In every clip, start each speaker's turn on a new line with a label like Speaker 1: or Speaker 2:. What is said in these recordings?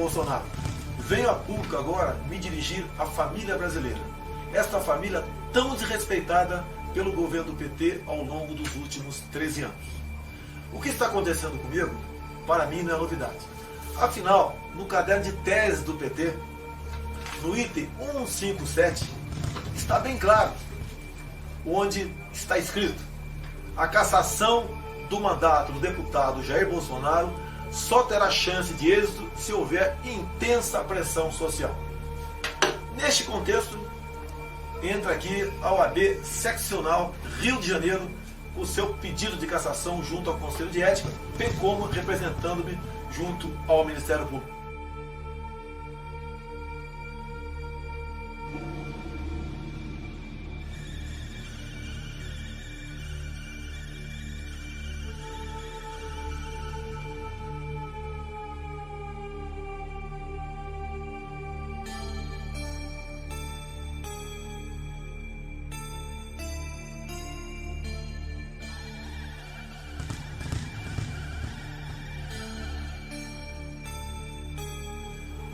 Speaker 1: Bolsonaro. Venho a público agora me dirigir à família brasileira. Esta família tão desrespeitada pelo governo do PT ao longo dos últimos 13 anos. O que está acontecendo comigo, para mim, não é novidade. Afinal, no caderno de tese do PT, no item 157, está bem claro, onde está escrito: a cassação do mandato do deputado Jair Bolsonaro só terá chance de êxito se houver intensa pressão social. Neste contexto, entra aqui a OAB Seccional Rio de Janeiro com o seu pedido de cassação junto ao Conselho de Ética, bem como representando-me junto ao Ministério Público.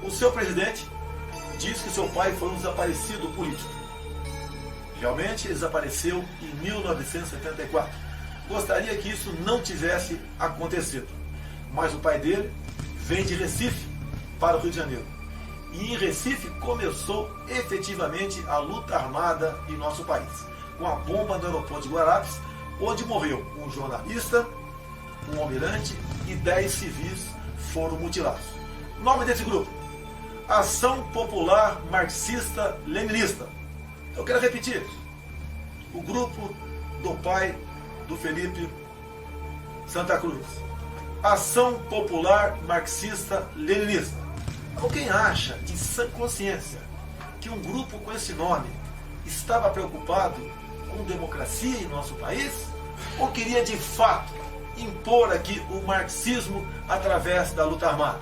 Speaker 1: O seu presidente diz que seu pai foi um desaparecido político. Realmente ele desapareceu em 1974. Gostaria que isso não tivesse acontecido. Mas o pai dele vem de Recife para o Rio de Janeiro. E em Recife começou efetivamente a luta armada em nosso país, com a bomba no aeroporto de Guararapes, onde morreu um jornalista, um almirante e 10 civis foram mutilados. Nome desse grupo: Ação Popular Marxista-Leninista. Eu quero repetir: o grupo do pai do Felipe Santa Cruz. Ação Popular Marxista-Leninista. Alguém acha de sã consciência que um grupo com esse nome estava preocupado com democracia em nosso país? Ou queria de fato impor aqui o marxismo através da luta armada?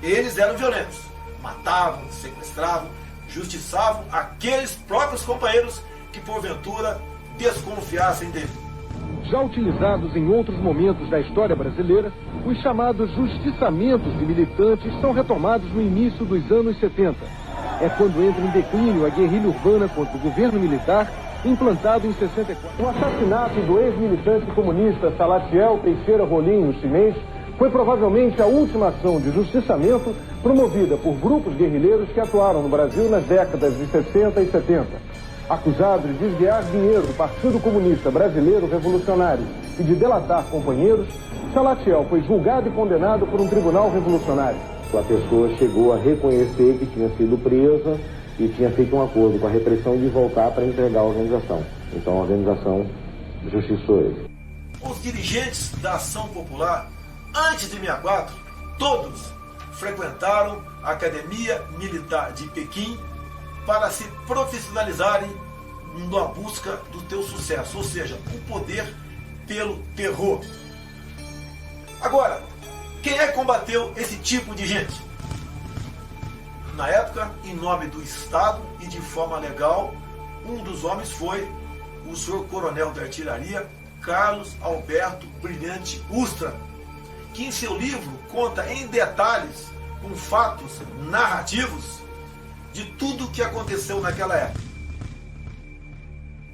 Speaker 1: Eles eram violentos. Matavam, sequestravam, justiçavam aqueles próprios companheiros que porventura desconfiassem dele.
Speaker 2: Já utilizados em outros momentos da história brasileira, os chamados justiçamentos de militantes são retomados no início dos anos 70. É quando entra em declínio a guerrilha urbana contra o governo militar, implantado em 64. O assassinato do ex-militante comunista Salatiel Teixeira Rolim, no chinês, foi provavelmente a última ação de justiçamento promovida por grupos guerrilheiros que atuaram no Brasil nas décadas de 60 e 70. Acusado de desviar dinheiro do Partido Comunista Brasileiro Revolucionário e de delatar companheiros, Salatiel foi julgado e condenado por um tribunal revolucionário.
Speaker 3: A pessoa chegou a reconhecer que tinha sido presa e tinha feito um acordo com a repressão de voltar para entregar a organização. Então a organização justiçou ele.
Speaker 1: Os dirigentes da Ação Popular, antes de 64, todos frequentaram a Academia Militar de Pequim para se profissionalizarem na busca do teu sucesso, ou seja, o poder pelo terror. Agora, quem é que combateu esse tipo de gente? Na época, em nome do Estado e de forma legal, um dos homens foi o senhor coronel da artilharia Carlos Alberto Brilhante Ustra, que em seu livro conta em detalhes, com fatos narrativos, de tudo o que aconteceu naquela época.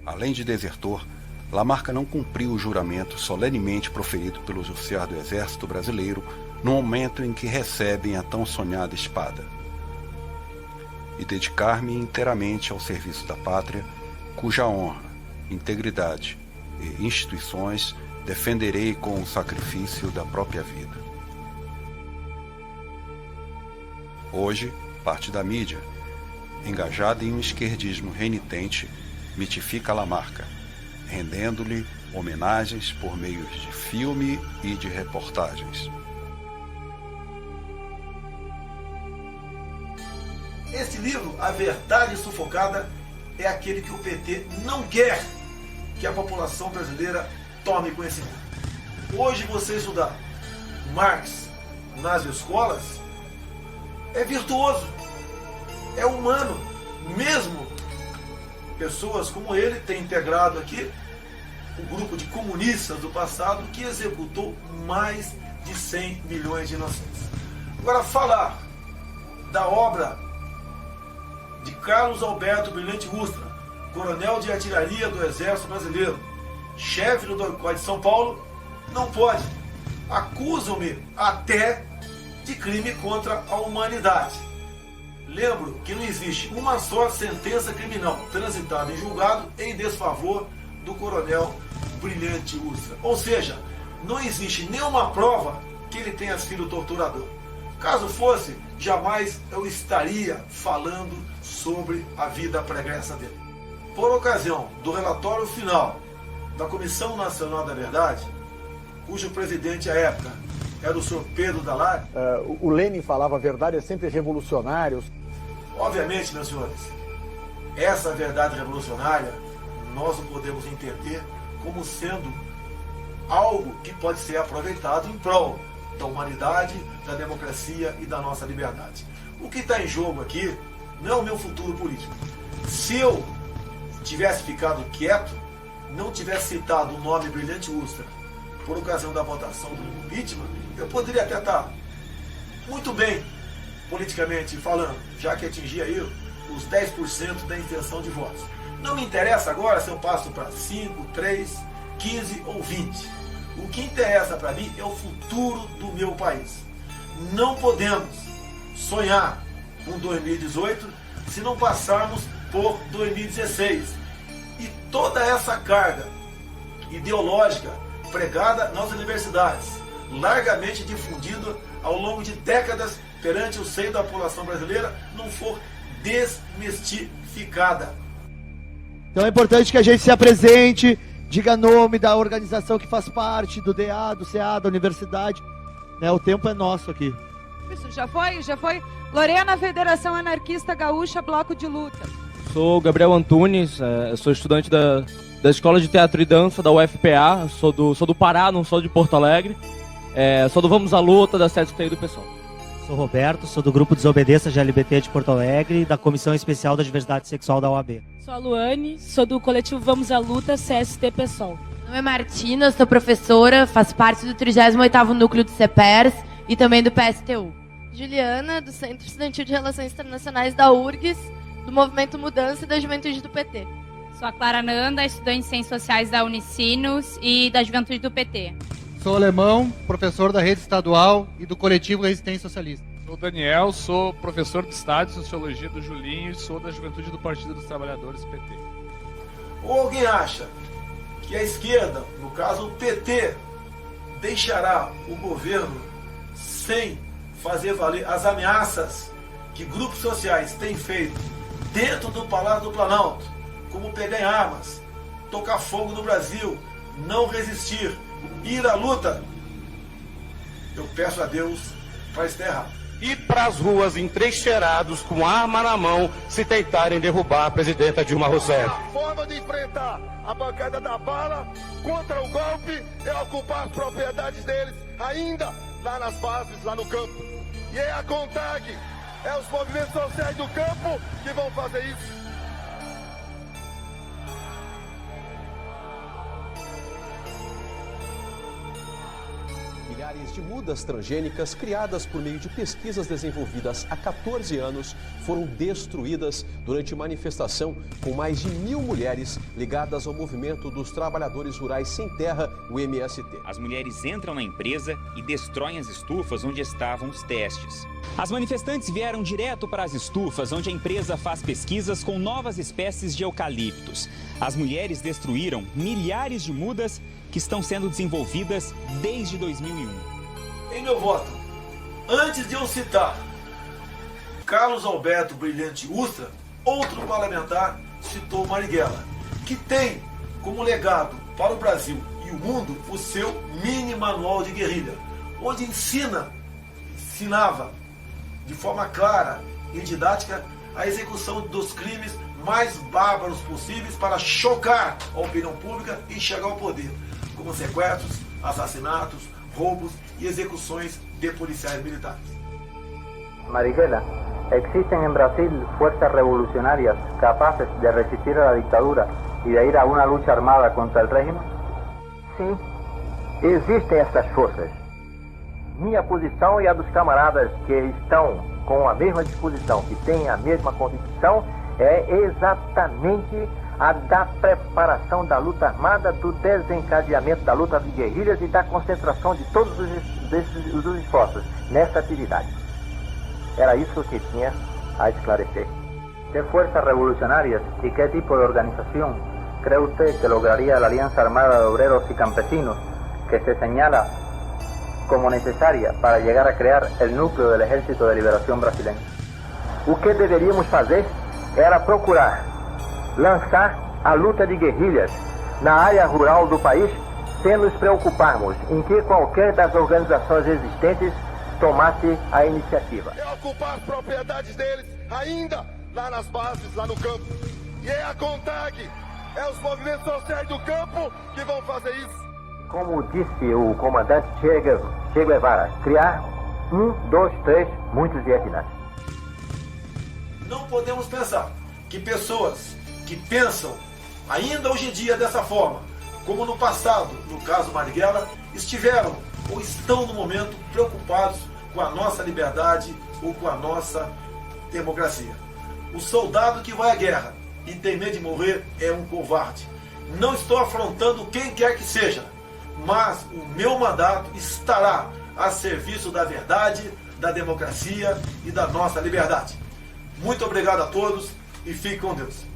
Speaker 4: Além de desertor, Lamarca não cumpriu o juramento solenemente proferido pelo oficial do Exército Brasileiro no momento em que recebem a tão sonhada espada. E dedicar-me inteiramente ao serviço da pátria, cuja honra, integridade e instituições defenderei com o sacrifício da própria vida. Hoje, parte da mídia, engajada em um esquerdismo renitente, mitifica Lamarca, rendendo-lhe homenagens por meios de filme e de reportagens.
Speaker 1: Este livro, A Verdade Sufocada, é aquele que o PT não quer que a população brasileira tome conhecimento. Hoje você estudar Marx nas escolas é virtuoso, é humano. Mesmo pessoas como ele têm integrado aqui o grupo de comunistas do passado que executou mais de 100 milhões de inocentes. Agora, falar da obra de Carlos Alberto Brilhante Ustra, coronel de artilharia do Exército Brasileiro, chefe do DOI de São Paulo, não pode. Acusam-me até de crime contra a humanidade. Lembro que não existe uma só sentença criminal transitada em julgado em desfavor do coronel Brilhante Ustra. Ou seja, não existe nenhuma prova que ele tenha sido torturador. Caso fosse, jamais eu estaria falando sobre a vida pregressa dele. Por ocasião do relatório final da Comissão Nacional da Verdade, cujo presidente à época era o senhor Pedro Dall'Aia.
Speaker 5: O Lenin falava a verdade é sempre revolucionária.
Speaker 1: Obviamente, meus senhores, essa verdade revolucionária nós não podemos entender como sendo algo que pode ser aproveitado em prol da humanidade, da democracia e da nossa liberdade. O que está em jogo aqui não é o meu futuro político. Se eu tivesse ficado quieto, não tivesse citado o nome Brilhante Ustra por ocasião da votação do impeachment, eu poderia até estar muito bem politicamente falando, já que atingia aí os 10% da intenção de votos. Não me interessa agora se eu passo para 5, 3, 15 ou 20. O que interessa para mim é o futuro do meu país. Não podemos sonhar com 2018 se não passarmos por 2016. E toda essa carga ideológica pregada nas universidades, largamente difundida ao longo de décadas perante o seio da população brasileira, não for desmistificada.
Speaker 6: Então é importante que a gente se apresente, diga nome da organização que faz parte, do DA, do CA, da universidade. O tempo é nosso aqui.
Speaker 7: Isso, já foi. Lorena, Federação Anarquista Gaúcha, Bloco de Luta.
Speaker 8: Sou Gabriel Antunes, sou estudante da Escola de Teatro e Dança da UFPA, sou do Pará, não sou de Porto Alegre. Sou do Vamos à Luta, da CST e do PSOL.
Speaker 9: Sou Roberto, sou do Grupo Desobediência GLBT de Porto Alegre e da Comissão Especial da Diversidade Sexual da OAB.
Speaker 10: Sou a Luane, sou do coletivo Vamos à Luta, CST PSOL.
Speaker 11: Meu nome é Martina, sou professora, faço parte do 38º Núcleo do CEPERS e também do PSTU.
Speaker 12: Juliana, do Centro Estudantil de Relações Internacionais da URGS, do Movimento Mudança e da Juventude do PT.
Speaker 13: Sou a Clara Nanda, estudante de Ciências Sociais da Unicinos e da Juventude do PT.
Speaker 14: Sou alemão, professor da rede estadual e do coletivo Resistência Socialista.
Speaker 15: Sou Daniel, sou professor de Estado e Sociologia do Julinho e sou da Juventude do Partido dos Trabalhadores, PT.
Speaker 1: Ou alguém acha que a esquerda, no caso o PT, deixará o governo sem fazer valer as ameaças que grupos sociais têm feito dentro do Palácio do Planalto, como pegar em armas, tocar fogo no Brasil, não resistir, ir à luta? Eu peço a Deus para estar errado.
Speaker 16: Ir para as ruas entrincheirados com arma na mão se tentarem derrubar a presidenta Dilma Rousseff.
Speaker 17: A forma de enfrentar a bancada da bala contra o golpe é ocupar as propriedades deles ainda lá nas bases, lá no campo. E é a CONTAG, é os movimentos sociais do campo que vão fazer isso.
Speaker 18: Milhares de mudas transgênicas criadas por meio de pesquisas desenvolvidas há 14 anos foram destruídas durante manifestação com mais de 1.000 mulheres ligadas ao movimento dos trabalhadores rurais sem terra, o MST.
Speaker 19: As mulheres entram na empresa e destroem as estufas onde estavam os testes. As manifestantes vieram direto para as estufas onde a empresa faz pesquisas com novas espécies de eucaliptos. As mulheres destruíram milhares de mudas que estão sendo desenvolvidas desde 2001.
Speaker 1: Em meu voto, antes de eu citar Carlos Alberto Brilhante Ustra, outro parlamentar citou Marighella, que tem como legado para o Brasil e o mundo o seu mini manual de guerrilha, onde ensinava de forma clara e didática a execução dos crimes mais bárbaros possíveis para chocar a opinião pública e chegar ao poder, como sequestros, assassinatos, roubos y execuciones de policiales militares.
Speaker 20: Marighella, ¿existen en Brasil fuerzas revolucionarias capaces de resistir a la dictadura y de ir a una lucha armada contra el régimen? Sim, existem essas forças. Minha posição e a dos camaradas que estão com a mesma disposição, que têm a mesma convicção, é exatamente a da preparação da luta armada, do desencadeamento da luta de guerrilhas e da concentração de todos os esforços nessa atividade. Era isso que tinha a esclarecer. ¿Qué fuerzas revolucionarias y qué tipo de organización cree usted que lograría la Alianza Armada de Obreros y Campesinos que se señala como necesaria para llegar a crear el núcleo del Ejército de Liberación Brasileño? O que deveríamos fazer era procurar lançar a luta de guerrilhas na área rural do país, sem nos preocuparmos em que qualquer das organizações existentes tomasse a iniciativa.
Speaker 17: É ocupar as propriedades deles, ainda lá nas bases, lá no campo. E é a CONTAG, é os movimentos sociais do campo que vão fazer isso.
Speaker 20: Como disse o comandante Che Guevara, criar 1, 2, 3, muitos Vietnãs.
Speaker 1: Não podemos pensar que pessoas que pensam ainda hoje em dia dessa forma, como no passado, no caso Marighella, estiveram ou estão no momento preocupados com a nossa liberdade ou com a nossa democracia. O soldado que vai à guerra e tem medo de morrer é um covarde. Não estou afrontando quem quer que seja, mas o meu mandato estará a serviço da verdade, da democracia e da nossa liberdade. Muito obrigado a todos e fique com Deus.